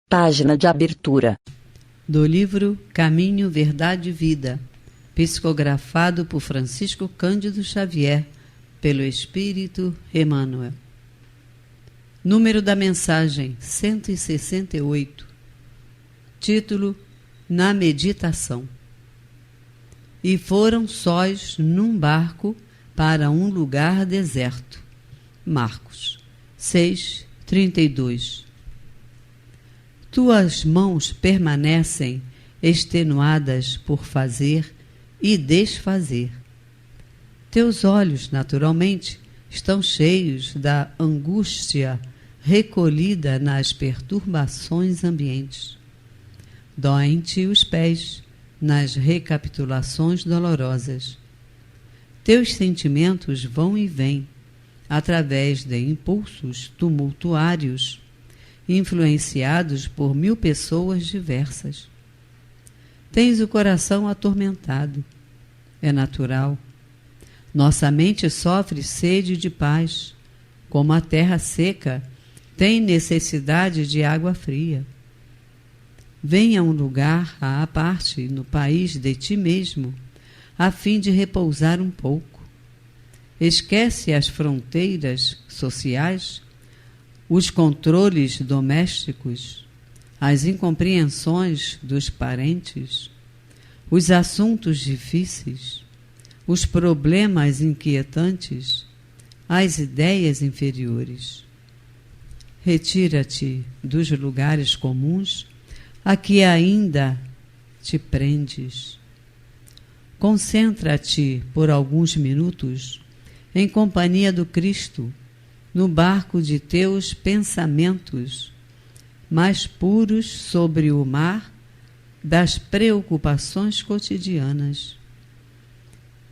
Página de abertura do livro Caminho, Verdade e Vida, psicografado por Francisco Cândido Xavier, pelo Espírito Emmanuel. Número da mensagem 168. Título: Na meditação. E foram sós num barco para um lugar deserto. Marcos 6:32. Tuas mãos permanecem extenuadas por fazer e desfazer. Teus olhos, naturalmente, estão cheios da angústia recolhida nas perturbações ambientes. Doem-te os pés nas recapitulações dolorosas. Teus sentimentos vão e vêm, através de impulsos tumultuários, influenciados por 1000 pessoas diversas. Tens o coração atormentado. É natural. Nossa mente sofre sede de paz, como a terra seca tem necessidade de água fria. Venha a um lugar à parte no país de ti mesmo, a fim de repousar um pouco. Esquece as fronteiras sociais, os controles domésticos, as incompreensões dos parentes, os assuntos difíceis, os problemas inquietantes, as ideias inferiores. Retira-te dos lugares comuns a que ainda te prendes. Concentra-te por alguns minutos em companhia do Cristo, no barco de teus pensamentos, mais puros sobre o mar das preocupações cotidianas.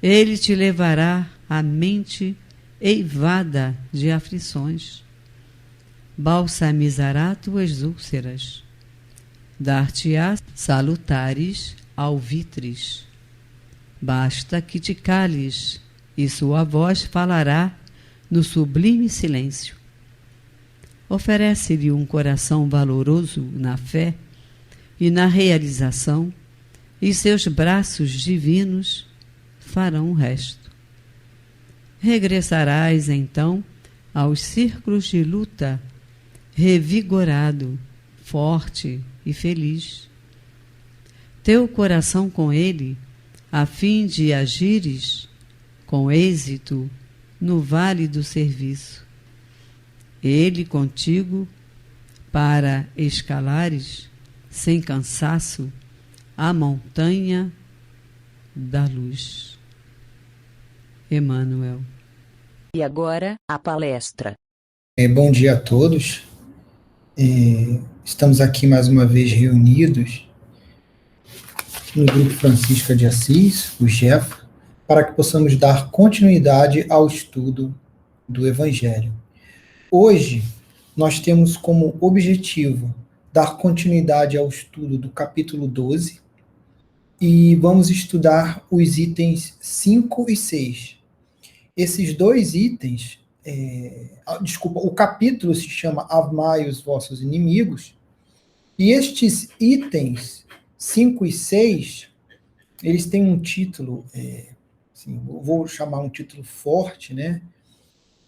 Ele te levará a mente eivada de aflições, balsamizará tuas úlceras, dar-te-á salutares alvitres. Basta que te cales, e sua voz falará no sublime silêncio. Oferece-lhe um coração valoroso na fé e na realização, e seus braços divinos farão o resto. Regressarás, então, aos círculos de luta, revigorado, forte e feliz. Teu coração com ele, a fim de agires com êxito no vale do serviço. Ele contigo, para escalares, sem cansaço, a montanha da luz. Emmanuel. E agora, a palestra. Bom dia a todos. Estamos aqui mais uma vez reunidos no Grupo Francisca de Assis, o GEF, para que possamos dar continuidade ao estudo do Evangelho. Hoje, nós temos como objetivo dar continuidade ao estudo do capítulo 12 e vamos estudar os itens 5 e 6. Esses dois itens, o capítulo se chama Amai os vossos inimigos, e estes itens 5 e 6, eles têm um título, eu vou chamar um título forte, né?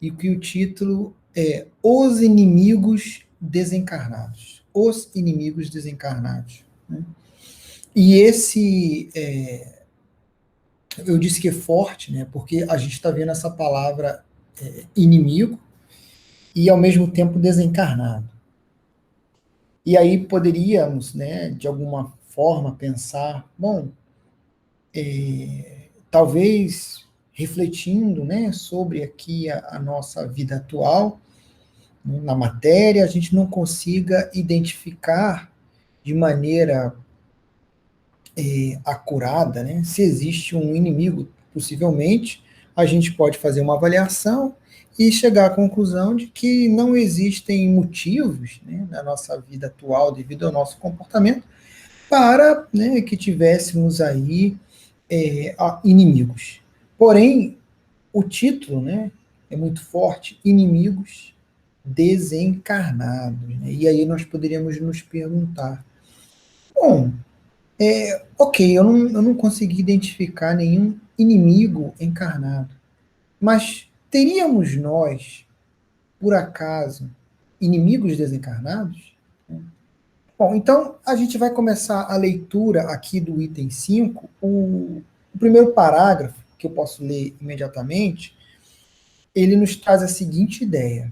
E que o título é Os Inimigos Desencarnados. Os Inimigos Desencarnados. Né? E esse, eu disse que é forte, né? Porque a gente está vendo essa palavra inimigo e, ao mesmo tempo, desencarnado. E aí poderíamos, né, de alguma forma, pensar, bom, talvez refletindo, né, sobre aqui a nossa vida atual, né, na matéria, a gente não consiga identificar de maneira acurada, né, se existe um inimigo. Possivelmente, a gente pode fazer uma avaliação e chegar à conclusão de que não existem motivos, né, na nossa vida atual, devido ao nosso comportamento, para, né, que tivéssemos aí inimigos. Porém, o título, né, é muito forte, inimigos desencarnados. Né? E aí nós poderíamos nos perguntar, bom, ok, eu não consegui identificar nenhum inimigo encarnado, mas teríamos nós, por acaso, inimigos desencarnados? Bom, então a gente vai começar a leitura aqui do item 5. O primeiro parágrafo, que eu posso ler imediatamente, ele nos traz a seguinte ideia.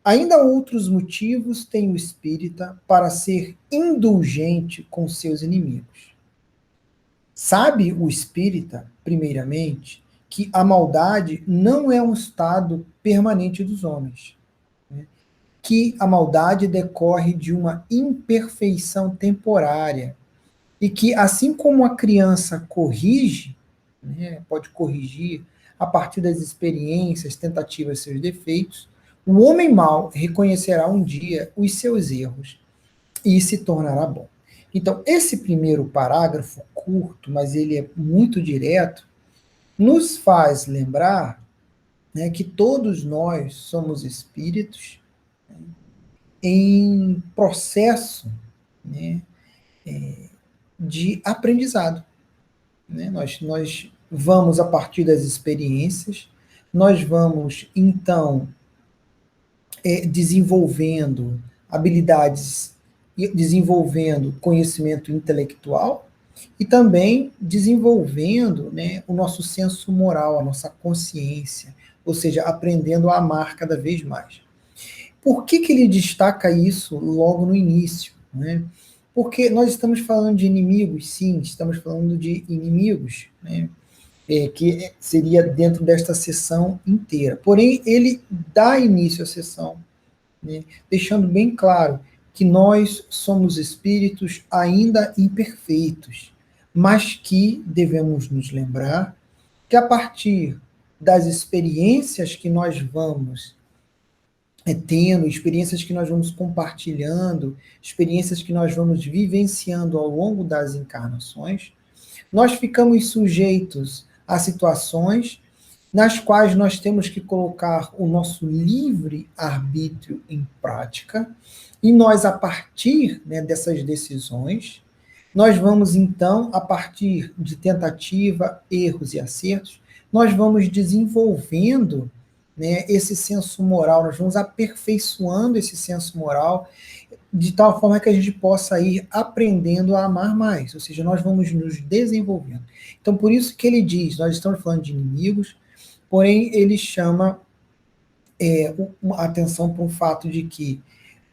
Ainda outros motivos tem o espírita para ser indulgente com seus inimigos. Sabe o espírita, primeiramente, que a maldade não é um estado permanente dos homens, né? Que a maldade decorre de uma imperfeição temporária e que, assim como a criança corrige, né, pode corrigir a partir das experiências, tentativas, seus defeitos, o homem mau reconhecerá um dia os seus erros e se tornará bom. Então, esse primeiro parágrafo, curto, mas ele é muito direto, nos faz lembrar, né, que todos nós somos espíritos, né, em processo, né, de aprendizado. Né? Nós vamos, a partir das experiências, nós vamos, então, desenvolvendo habilidades, desenvolvendo conhecimento intelectual e também desenvolvendo, né, o nosso senso moral, a nossa consciência, ou seja, aprendendo a amar cada vez mais. Por que ele destaca isso logo no início? Né? Porque nós estamos falando de inimigos, sim, estamos falando de inimigos, né? Que seria dentro desta sessão inteira. Porém, ele dá início à sessão, né, deixando bem claro que nós somos espíritos ainda imperfeitos, mas que devemos nos lembrar que a partir das experiências que nós vamos tendo, experiências que nós vamos compartilhando, experiências que nós vamos vivenciando ao longo das encarnações, nós ficamos sujeitos a situações nas quais nós temos que colocar o nosso livre arbítrio em prática, e nós, a partir, né, dessas decisões, nós vamos então, a partir de tentativa, erros e acertos, nós vamos desenvolvendo, né, esse senso moral, nós vamos aperfeiçoando esse senso moral, de tal forma que a gente possa ir aprendendo a amar mais, ou seja, nós vamos nos desenvolvendo. Então, por isso que ele diz, nós estamos falando de inimigos, porém ele chama a atenção para o fato de que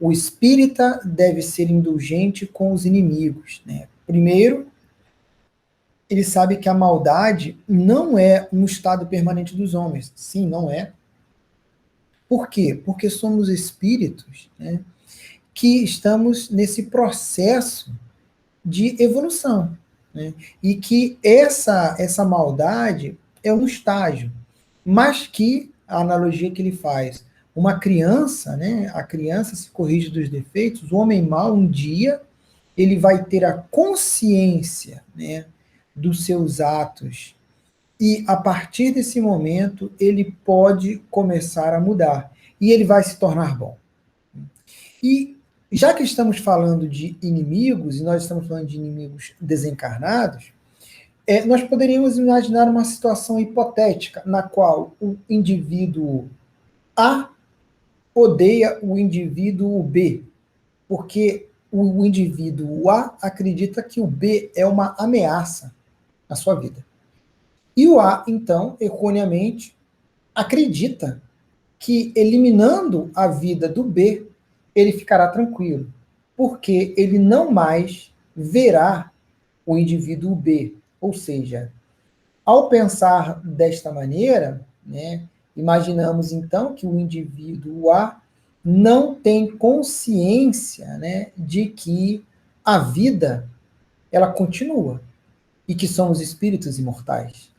o espírita deve ser indulgente com os inimigos. Né? Primeiro, ele sabe que a maldade não é um estado permanente dos homens. Sim, não é. Por quê? Porque somos espíritos, né, que estamos nesse processo de evolução, né? E que essa maldade é um estágio, mas que, a analogia que ele faz, uma criança, né, a criança se corrige dos defeitos, o homem mau, um dia, ele vai ter a consciência, né, dos seus atos, e a partir desse momento ele pode começar a mudar, e ele vai se tornar bom. E já que estamos falando de inimigos, e nós estamos falando de inimigos desencarnados, nós poderíamos imaginar uma situação hipotética na qual o indivíduo A odeia o indivíduo B, porque o indivíduo A acredita que o B é uma ameaça na sua vida. E o A, então, erroneamente, acredita que eliminando a vida do B, ele ficará tranquilo, porque ele não mais verá o indivíduo B. Ou seja, ao pensar desta maneira, né, imaginamos então que o indivíduo A não tem consciência, né, de que a vida ela continua e que somos espíritos imortais.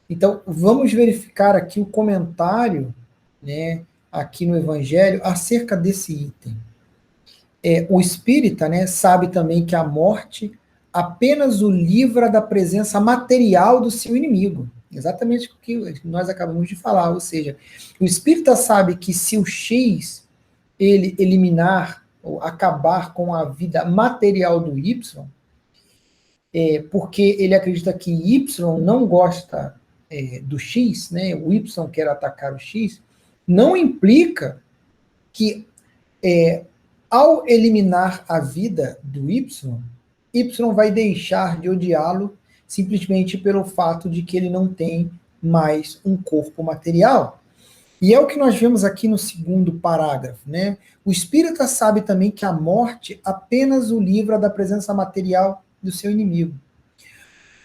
Então, vamos verificar aqui o comentário, né, aqui no Evangelho acerca desse item. O espírita, né, sabe também que a morte apenas o livra da presença material do seu inimigo. Exatamente o que nós acabamos de falar, ou seja, o espírita sabe que se o X ele eliminar ou acabar com a vida material do Y, porque ele acredita que Y não gosta do X, né? O Y quer atacar o X, não implica que ao eliminar a vida do Y, Y vai deixar de odiá-lo simplesmente pelo fato de que ele não tem mais um corpo material. E é o que nós vemos aqui no segundo parágrafo, né? O espírita sabe também que a morte apenas o livra da presença material do seu inimigo,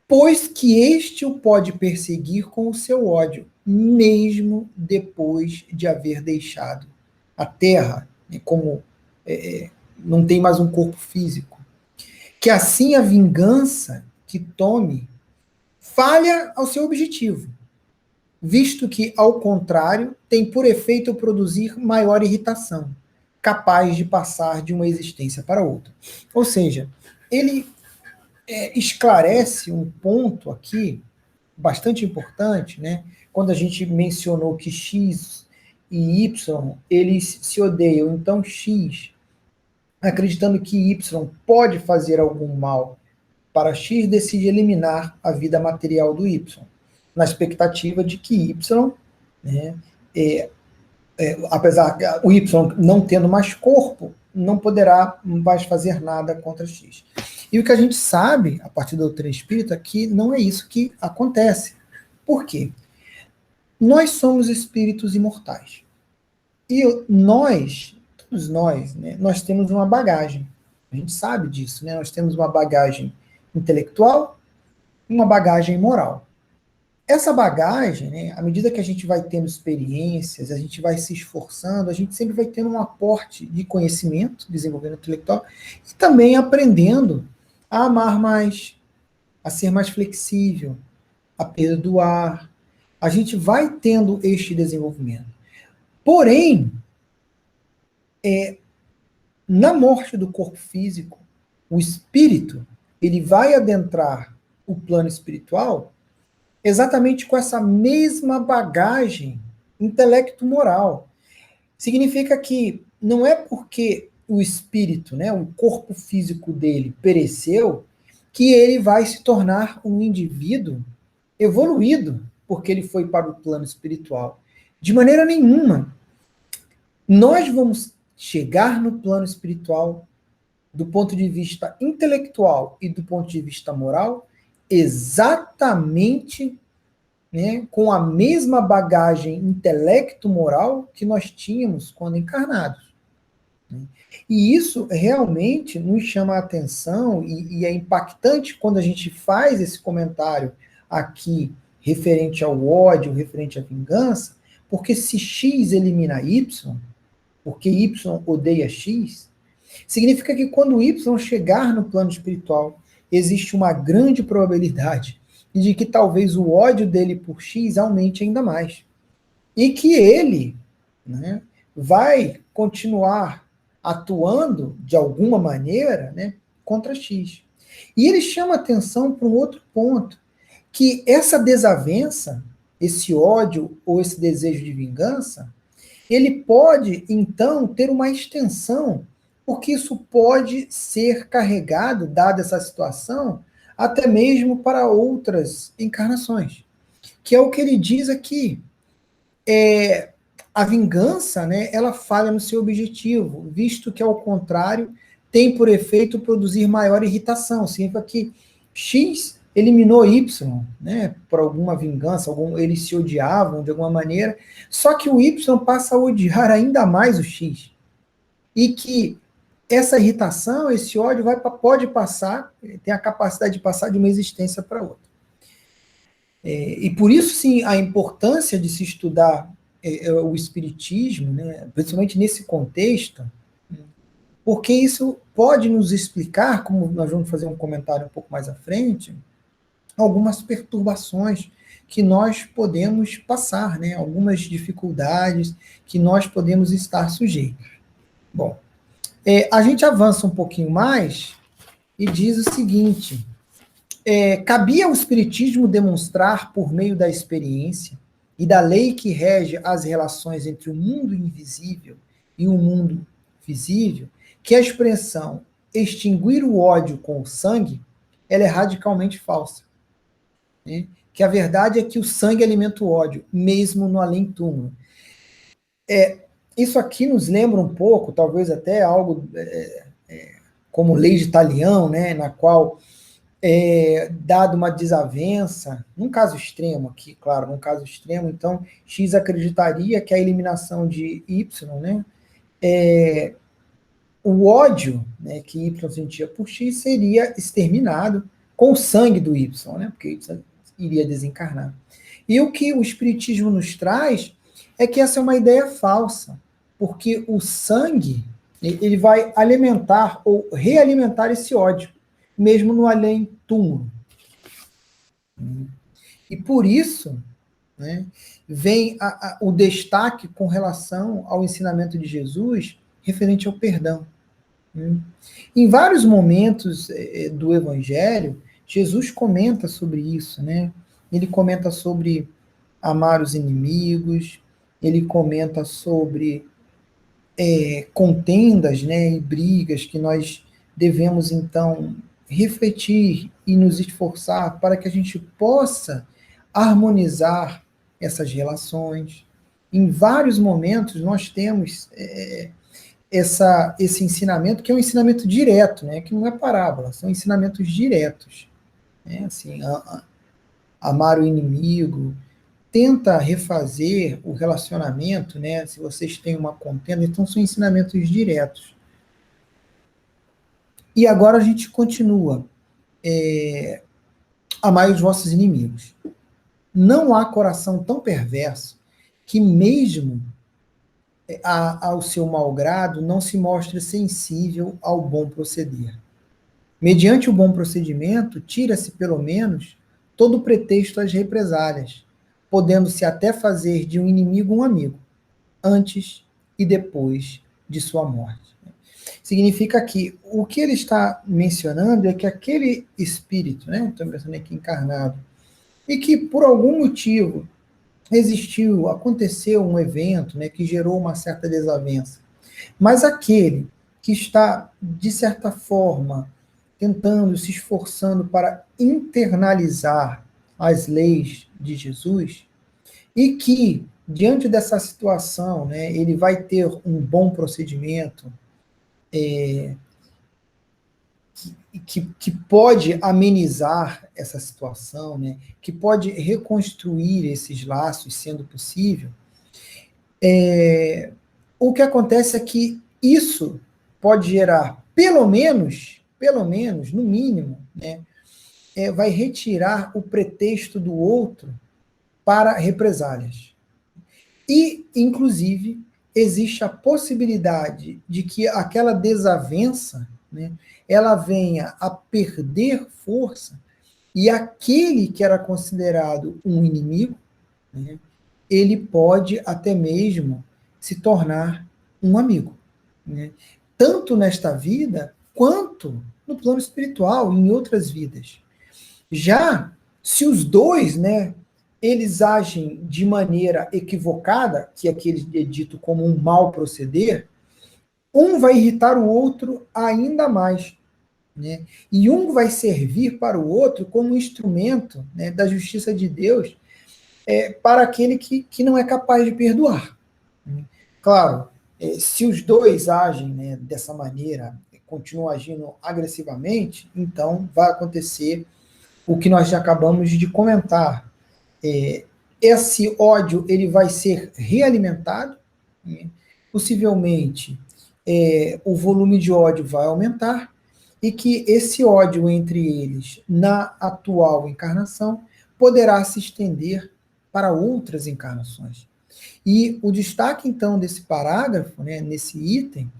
pois que este o pode perseguir com o seu ódio, mesmo depois de haver deixado a terra, né, como não tem mais um corpo físico. Que assim a vingança que tome falha ao seu objetivo, visto que, ao contrário, tem por efeito produzir maior irritação, capaz de passar de uma existência para outra. Ou seja, ele esclarece um ponto aqui bastante importante, né? Quando a gente mencionou que X e Y, eles se odeiam, então X, acreditando que Y pode fazer algum mal para X, decide eliminar a vida material do Y, na expectativa de que Y, né, apesar o Y não tendo mais corpo, não poderá mais fazer nada contra X. E o que a gente sabe, a partir da doutrina espírita, que não é isso que acontece. Por quê? Nós somos espíritos imortais. E nós, todos nós, né, nós temos uma bagagem. A gente sabe disso, né? Nós temos uma bagagem intelectual e uma bagagem moral. Essa bagagem, né, à medida que a gente vai tendo experiências, a gente vai se esforçando, a gente sempre vai tendo um aporte de conhecimento, desenvolvendo intelectual, e também aprendendo a amar mais, a ser mais flexível, a perdoar. A gente vai tendo este desenvolvimento. Porém, na morte do corpo físico, o espírito, ele vai adentrar o plano espiritual exatamente com essa mesma bagagem intelecto-moral. Significa que não é porque o espírito, né, o corpo físico dele pereceu, que ele vai se tornar um indivíduo evoluído, porque ele foi para o plano espiritual. De maneira nenhuma. Nós vamos chegar no plano espiritual do ponto de vista intelectual e do ponto de vista moral exatamente, né, com a mesma bagagem intelecto-moral que nós tínhamos quando encarnados. E isso realmente nos chama a atenção e é impactante quando a gente faz esse comentário aqui referente ao ódio, referente à vingança, porque se X elimina Y, porque Y odeia X, significa que quando Y chegar no plano espiritual, existe uma grande probabilidade de que talvez o ódio dele por X aumente ainda mais. E que ele, né, vai continuar atuando de alguma maneira, né, contra X. E ele chama atenção para um outro ponto, que essa desavença, esse ódio ou esse desejo de vingança, ele pode, então, ter uma extensão, porque isso pode ser carregado, dada essa situação, até mesmo para outras encarnações. Que é o que ele diz aqui. A vingança, né, ela falha no seu objetivo, visto que, ao contrário, tem por efeito produzir maior irritação. Significa que X eliminou Y, né, por alguma vingança, eles se odiavam de alguma maneira, só que o Y passa a odiar ainda mais o X. E que essa irritação, esse ódio pode passar, tem a capacidade de passar de uma existência para outra. E por isso, sim, a importância de se estudar o espiritismo, né, principalmente nesse contexto, porque isso pode nos explicar, como nós vamos fazer um comentário um pouco mais à frente, algumas perturbações que nós podemos passar, né, algumas dificuldades que nós podemos estar sujeitos. Bom, a gente avança um pouquinho mais e diz o seguinte, cabia ao Espiritismo demonstrar, por meio da experiência e da lei que rege as relações entre o mundo invisível e o mundo visível, que a expressão extinguir o ódio com o sangue, ela é radicalmente falsa. Né? Que a verdade é que o sangue alimenta o ódio, mesmo no além-túmulo. Isso aqui nos lembra um pouco, talvez até algo como lei de Talião, né, na qual, dado uma desavença, num caso extremo aqui, claro, num caso extremo, então X acreditaria que a eliminação de Y, né, o ódio, né, que Y sentia por X seria exterminado com o sangue do Y, né, porque Y iria desencarnar. E o que o Espiritismo nos traz é que essa é uma ideia falsa, porque o sangue ele vai alimentar ou realimentar esse ódio, mesmo no além-túmulo. E por isso, né, vem o destaque com relação ao ensinamento de Jesus referente ao perdão. Em vários momentos do Evangelho, Jesus comenta sobre isso, né? Ele comenta sobre amar os inimigos, ele comenta sobre contendas, né, e brigas que nós devemos, então, refletir e nos esforçar para que a gente possa harmonizar essas relações. Em vários momentos nós temos esse ensinamento, que é um ensinamento direto, né, que não é parábola, são ensinamentos diretos. Né, assim, amar o inimigo, tenta refazer o relacionamento, né, se vocês têm uma contenda, então são ensinamentos diretos. E agora a gente continua. Amai os vossos inimigos. Não há coração tão perverso que mesmo ao seu malgrado não se mostre sensível ao bom proceder. Mediante o bom procedimento, tira-se pelo menos todo o pretexto às represálias, podendo-se até fazer de um inimigo um amigo, antes e depois de sua morte. Significa que o que ele está mencionando é que aquele espírito, né, estou pensando aqui encarnado, e que por algum motivo aconteceu um evento, né, que gerou uma certa desavença, mas aquele que está, de certa forma, tentando, se esforçando para internalizar as leis de Jesus, e que, diante dessa situação, né, ele vai ter um bom procedimento, que pode amenizar essa situação, né, que pode reconstruir esses laços, sendo possível, o que acontece é que isso pode gerar, pelo menos, no mínimo, né, vai retirar o pretexto do outro para represálias. E, inclusive, existe a possibilidade de que aquela desavença, né, ela venha a perder força e aquele que era considerado um inimigo, né, ele pode até mesmo se tornar um amigo. Né, tanto nesta vida, quanto no plano espiritual, em outras vidas. Já se os dois, né, eles agem de maneira equivocada, que aquele é dito como um mau proceder, um vai irritar o outro ainda mais. Né? E um vai servir para o outro como instrumento, né, da justiça de Deus para aquele que não é capaz de perdoar. Claro, se os dois agem, né, dessa maneira, continuam agindo agressivamente, então vai acontecer o que nós já acabamos de comentar. Esse ódio ele vai ser realimentado, né? Possivelmente o volume de ódio vai aumentar, e que esse ódio entre eles, na atual encarnação, poderá se estender para outras encarnações. E o destaque, então, desse parágrafo, né, nesse item,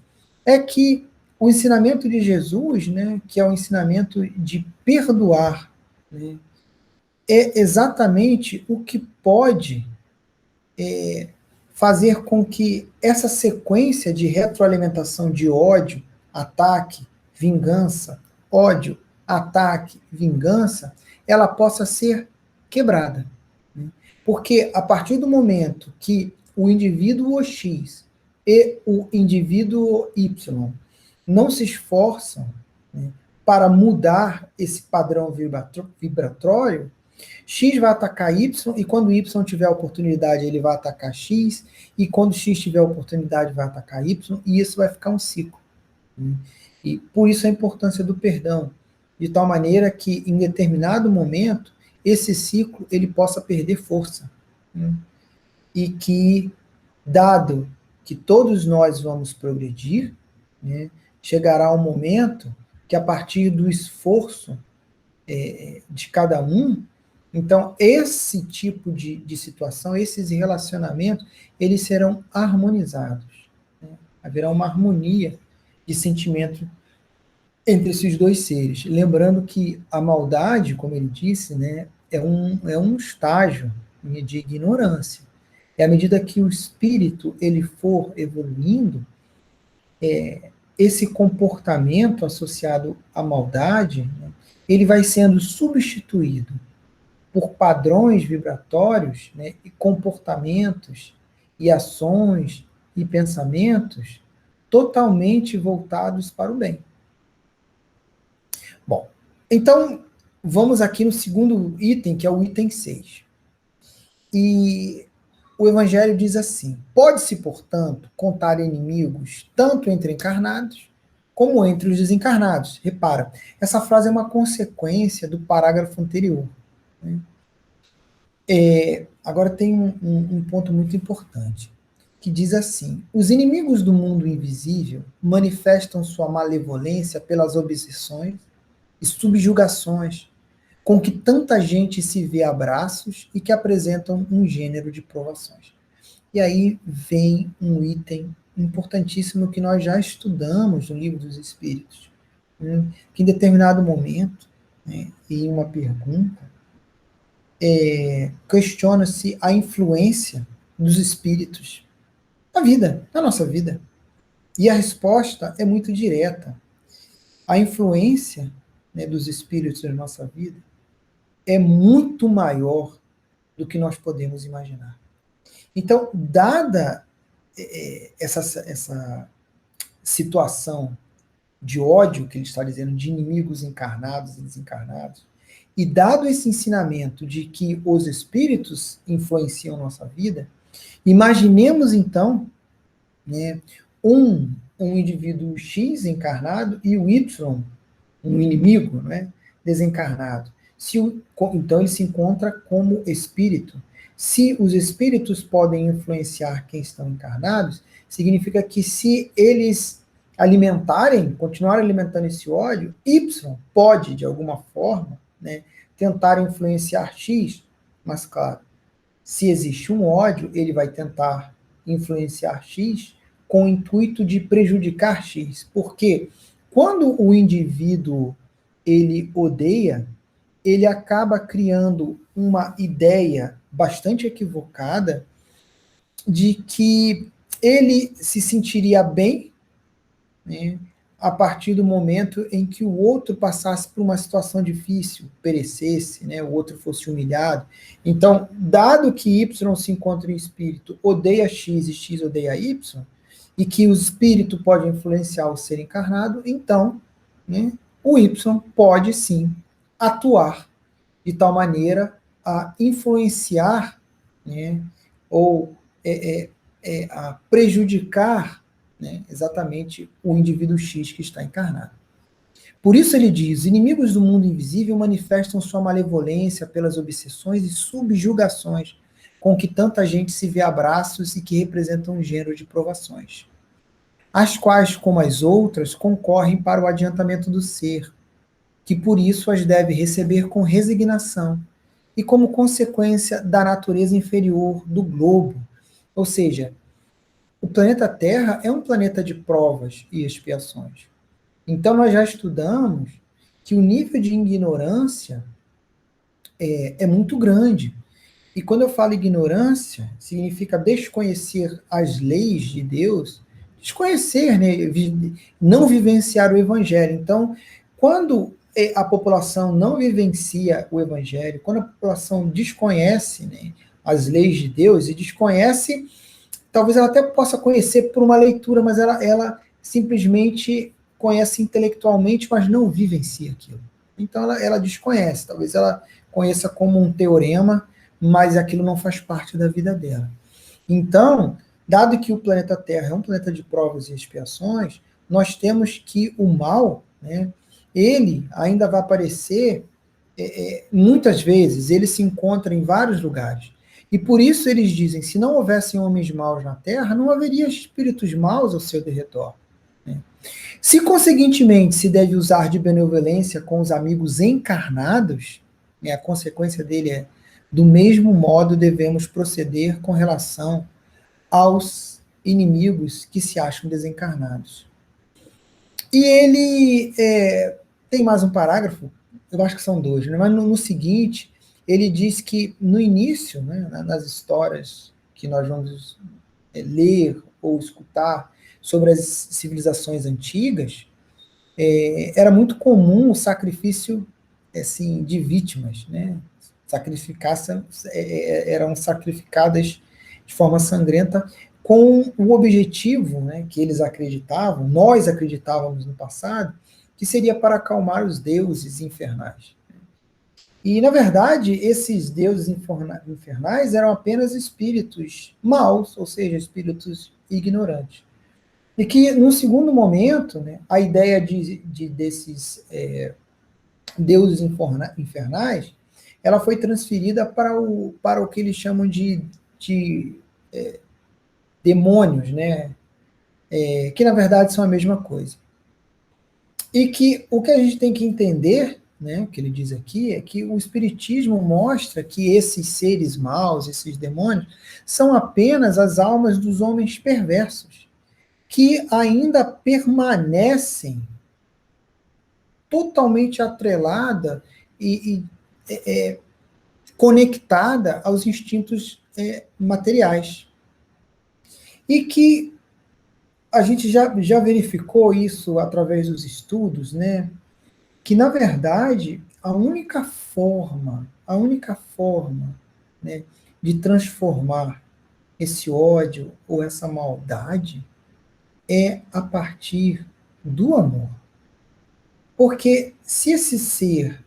é que o ensinamento de Jesus, né, que é o ensinamento de perdoar, né, é exatamente o que pode fazer com que essa sequência de retroalimentação de ódio, ataque, vingança, ódio, ataque, vingança, ela possa ser quebrada. Né? Porque a partir do momento que o indivíduo X e o indivíduo Y não se esforçam, né, para mudar esse padrão vibratório, X vai atacar Y, e quando Y tiver a oportunidade, ele vai atacar X, e quando X tiver a oportunidade, vai atacar Y, e isso vai ficar um ciclo. Né? E por isso a importância do perdão, de tal maneira que, em determinado momento, esse ciclo ele possa perder força. Né? E que, dado que todos nós vamos progredir, né, chegará um momento que, a partir do esforço de cada um, então esse tipo de situação, esses relacionamentos, eles serão harmonizados. Né? Haverá uma harmonia de sentimento entre esses dois seres. Lembrando que a maldade, como ele disse, né, é um estágio de ignorância. E à medida que o espírito ele for evoluindo, esse comportamento associado à maldade, né, ele vai sendo substituído por padrões vibratórios, né, e comportamentos, e ações, e pensamentos totalmente voltados para o bem. Bom, então vamos aqui no segundo item, que é o item 6. E o Evangelho diz assim: pode-se, portanto, contar inimigos tanto entre encarnados como entre os desencarnados. Repara, essa frase é uma consequência do parágrafo anterior. Né? Agora tem um ponto muito importante, que diz assim: os inimigos do mundo invisível manifestam sua malevolência pelas obsessões e subjugações com que tanta gente se vê a braços e que apresentam um gênero de provações. E aí vem um item importantíssimo que nós já estudamos no Livro dos Espíritos, né? Que em determinado momento, né, em uma pergunta, questiona-se a influência dos espíritos na vida, na nossa vida. E a resposta é muito direta. A influência, né, dos espíritos na nossa vida é muito maior do que nós podemos imaginar. Então, dada essa situação de ódio que ele está dizendo, de inimigos encarnados e desencarnados, e dado esse ensinamento de que os espíritos influenciam nossa vida, imaginemos então, né, um indivíduo X encarnado e o Y, um inimigo, né, desencarnado. Então ele se encontra como espírito. Se os espíritos podem influenciar quem estão encarnados, significa que se eles continuarem alimentando esse ódio, Y pode, de alguma forma, né, tentar influenciar X, mas claro, se existe um ódio, ele vai tentar influenciar X com o intuito de prejudicar X. Porque quando o indivíduo ele odeia, ele acaba criando uma ideia bastante equivocada de que ele se sentiria bem, né, a partir do momento em que o outro passasse por uma situação difícil, perecesse, né, o outro fosse humilhado. Então, dado que Y se encontra em espírito, odeia X e X odeia Y, e que o espírito pode influenciar o ser encarnado, então, né, o Y pode sim atuar de tal maneira a influenciar, né, ou a prejudicar, né, exatamente o indivíduo X que está encarnado. Por isso ele diz: inimigos do mundo invisível manifestam sua malevolência pelas obsessões e subjugações com que tanta gente se vê a braços e que representam um gênero de provações, as quais, como as outras, concorrem para o adiantamento do ser, que por isso as deve receber com resignação e como consequência da natureza inferior do globo. Ou seja, o planeta Terra é um planeta de provas e expiações. Então nós já estudamos que o nível de ignorância é muito grande. E quando eu falo ignorância, significa desconhecer as leis de Deus, desconhecer, né, não vivenciar o Evangelho. Então, quando a população não vivencia o evangelho, quando a população desconhece, né, as leis de Deus e desconhece, talvez ela até possa conhecer por uma leitura, mas ela simplesmente conhece intelectualmente, mas não vivencia aquilo. Então ela desconhece, talvez ela conheça como um teorema, mas aquilo não faz parte da vida dela. Então, dado que o planeta Terra é um planeta de provas e expiações, nós temos que o mal, né, ele ainda vai aparecer muitas vezes, ele se encontra em vários lugares. E por isso eles dizem, se não houvessem homens maus na Terra, não haveria espíritos maus ao seu derredor. Né? Se, conseguintemente, se deve usar de benevolência com os amigos encarnados, né, a consequência dele é, do mesmo modo devemos proceder com relação aos inimigos que se acham desencarnados. E ele tem mais um parágrafo, eu acho que são dois, né? Mas no seguinte, ele diz que no início, né, nas histórias que nós vamos ler ou escutar sobre as civilizações antigas, era muito comum o sacrifício assim, de vítimas, né? Eram sacrificadas de forma sangrenta com o objetivo, né, que eles acreditavam, nós acreditávamos no passado, que seria para acalmar os deuses infernais. E, na verdade, esses deuses infernais eram apenas espíritos maus, ou seja, espíritos ignorantes. E que, no segundo momento, né, a ideia desses deuses infernais, ela foi transferida para o que eles chamam de demônios, né? Que na verdade são a mesma coisa. E que o que a gente tem que entender, né, o que ele diz aqui, é que o Espiritismo mostra que esses seres maus, esses demônios, são apenas as almas dos homens perversos, que ainda permanecem totalmente atrelada e conectada aos instintos materiais. E que a gente já verificou isso através dos estudos, né? Que, na verdade, a única forma, né, de transformar esse ódio ou essa maldade é a partir do amor. Porque se esse ser,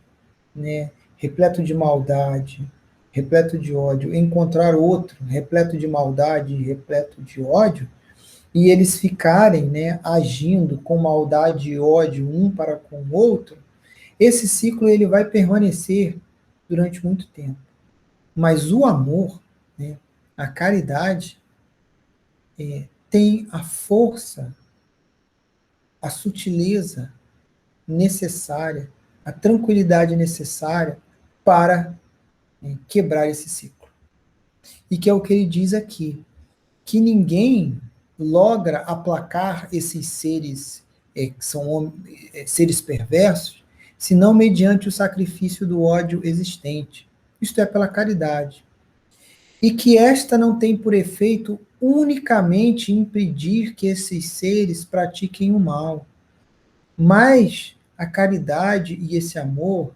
né, repleto de maldade, repleto de ódio, encontrar outro repleto de maldade, repleto de ódio, e eles ficarem, né, agindo com maldade e ódio um para com o outro, esse ciclo ele vai permanecer durante muito tempo. Mas o amor, né, a caridade, tem a força, a sutileza necessária, a tranquilidade necessária para quebrar esse ciclo. E que é o que ele diz aqui, que ninguém logra aplacar esses seres que são seres perversos, senão mediante o sacrifício do ódio existente, isto é, pela caridade. E que esta não tem por efeito unicamente impedir que esses seres pratiquem o mal, mas a caridade e esse amor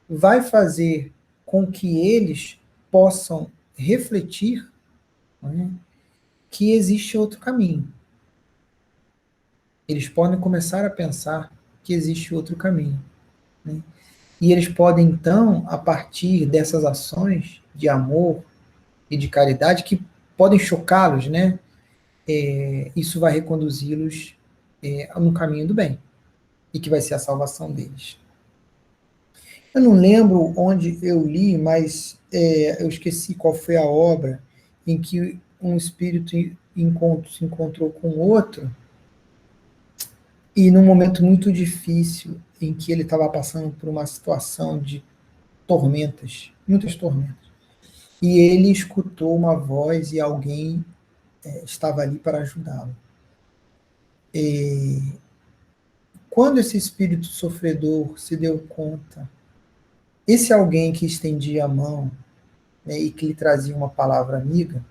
vai fazer com que eles possam refletir, né, que existe outro caminho. Eles podem começar a pensar que existe outro caminho. Né? E eles podem, então, a partir dessas ações de amor e de caridade, que podem chocá-los, né? Isso vai reconduzi-los no caminho do bem, e que vai ser a salvação deles. Eu não lembro onde eu li, mas eu esqueci qual foi a obra em que um espírito se encontrou com outro, e num momento muito difícil, em que ele estava passando por uma situação de tormentas, muitas tormentas. E ele escutou uma voz e alguém estava ali para ajudá-lo. Quando esse espírito sofredor se deu conta, esse alguém que estendia a mão, né, e que lhe trazia uma palavra amiga,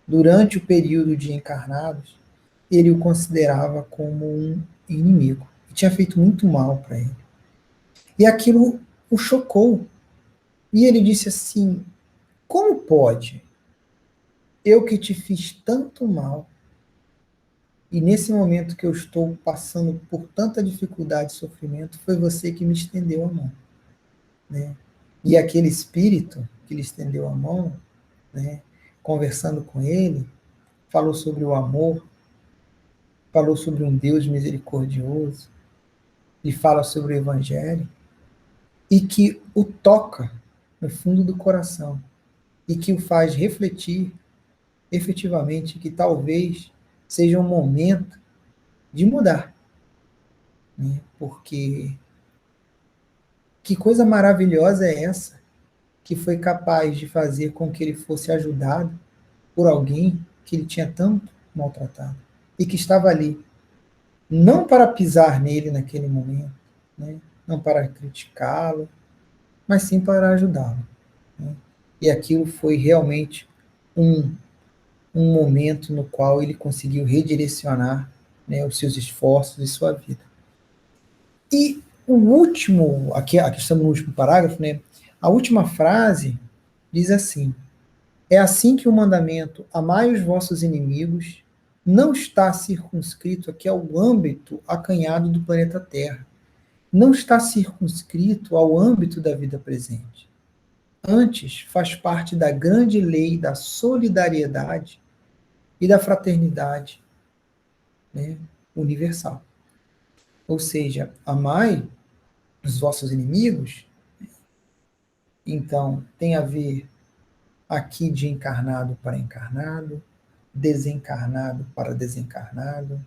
durante o período de encarnados, ele o considerava como um inimigo. E tinha feito muito mal para ele. E aquilo o chocou. E ele disse assim: como pode? Eu que te fiz tanto mal, e nesse momento que eu estou passando por tanta dificuldade e sofrimento, foi você que me estendeu a mão, né? E aquele espírito que lhe estendeu a mão, né, conversando com ele, falou sobre o amor, falou sobre um Deus misericordioso, e fala sobre o Evangelho, e que o toca no fundo do coração, e que o faz refletir efetivamente que talvez seja um momento de mudar, né? Porque que coisa maravilhosa é essa que foi capaz de fazer com que ele fosse ajudado por alguém que ele tinha tanto maltratado e que estava ali não para pisar nele naquele momento, né? Não para criticá-lo, mas sim para ajudá-lo, né? E aquilo foi realmente um, um momento no qual ele conseguiu redirecionar, né, os seus esforços e sua vida. E o último, aqui estamos no último parágrafo, né? A última frase diz assim: é assim que o mandamento amai os vossos inimigos não está circunscrito aqui ao âmbito acanhado do planeta Terra. Não está circunscrito ao âmbito da vida presente. Antes, faz parte da grande lei da solidariedade e da fraternidade, né, universal. Ou seja, amai os vossos inimigos, então tem a ver aqui de encarnado para encarnado, desencarnado para desencarnado,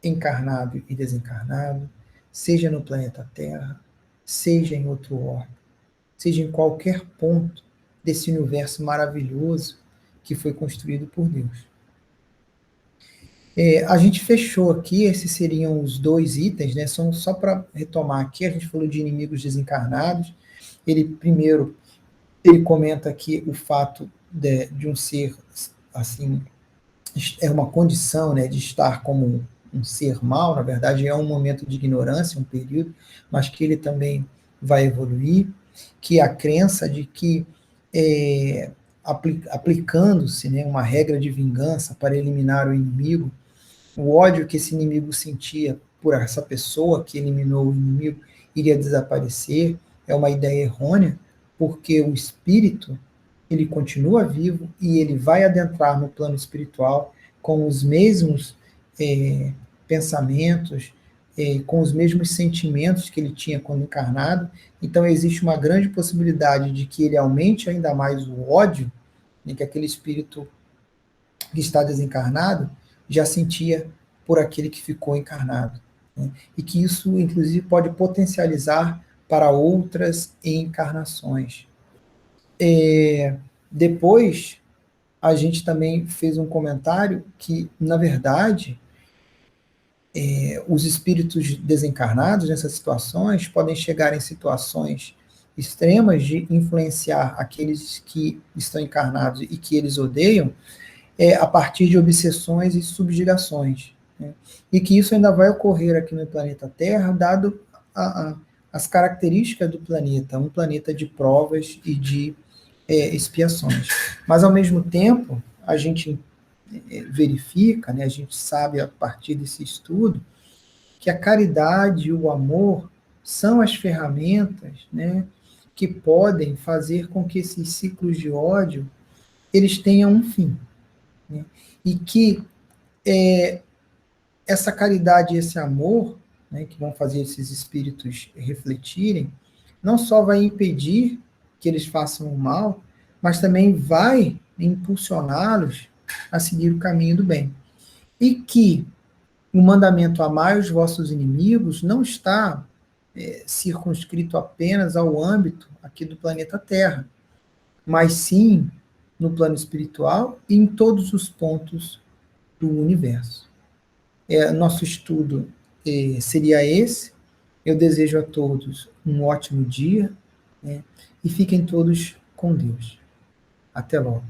encarnado e desencarnado, seja no planeta Terra, seja em outro órgão, seja em qualquer ponto desse universo maravilhoso que foi construído por Deus. A gente fechou aqui, esses seriam os dois itens, né? Só para retomar aqui, a gente falou de inimigos desencarnados. Primeiro, ele comenta aqui o fato de um ser, assim, é uma condição, né, de estar como um ser mau, na verdade é um momento de ignorância, um período, mas que ele também vai evoluir, que a crença de que aplicando-se, né, uma regra de vingança para eliminar o inimigo, o ódio que esse inimigo sentia por essa pessoa que eliminou o inimigo iria desaparecer, é uma ideia errônea, porque o espírito, ele continua vivo e ele vai adentrar no plano espiritual com os mesmos pensamentos, com os mesmos sentimentos que ele tinha quando encarnado. Então existe uma grande possibilidade de que ele aumente ainda mais o ódio, né, que aquele espírito que está desencarnado já sentia por aquele que ficou encarnado, né? E que isso, inclusive, pode potencializar para outras encarnações. Depois, a gente também fez um comentário que, na verdade, os espíritos desencarnados nessas situações podem chegar em situações extremas de influenciar aqueles que estão encarnados e que eles odeiam, a partir de obsessões e subjugações, né? E que isso ainda vai ocorrer aqui no planeta Terra, dado as características do planeta, um planeta de provas e de expiações. Mas, ao mesmo tempo, a gente verifica, né, a gente sabe a partir desse estudo, que a caridade e o amor são as ferramentas, né, que podem fazer com que esses ciclos de ódio eles tenham um fim, né? E que essa caridade e esse amor, né, que vão fazer esses espíritos refletirem, não só vai impedir que eles façam o mal, mas também vai impulsioná-los a seguir o caminho do bem. E que o mandamento amai os vossos inimigos não está circunscrito apenas ao âmbito aqui do planeta Terra, mas sim no plano espiritual e em todos os pontos do universo. Nosso estudo seria esse. Eu desejo a todos um ótimo dia, né, e fiquem todos com Deus. Até logo.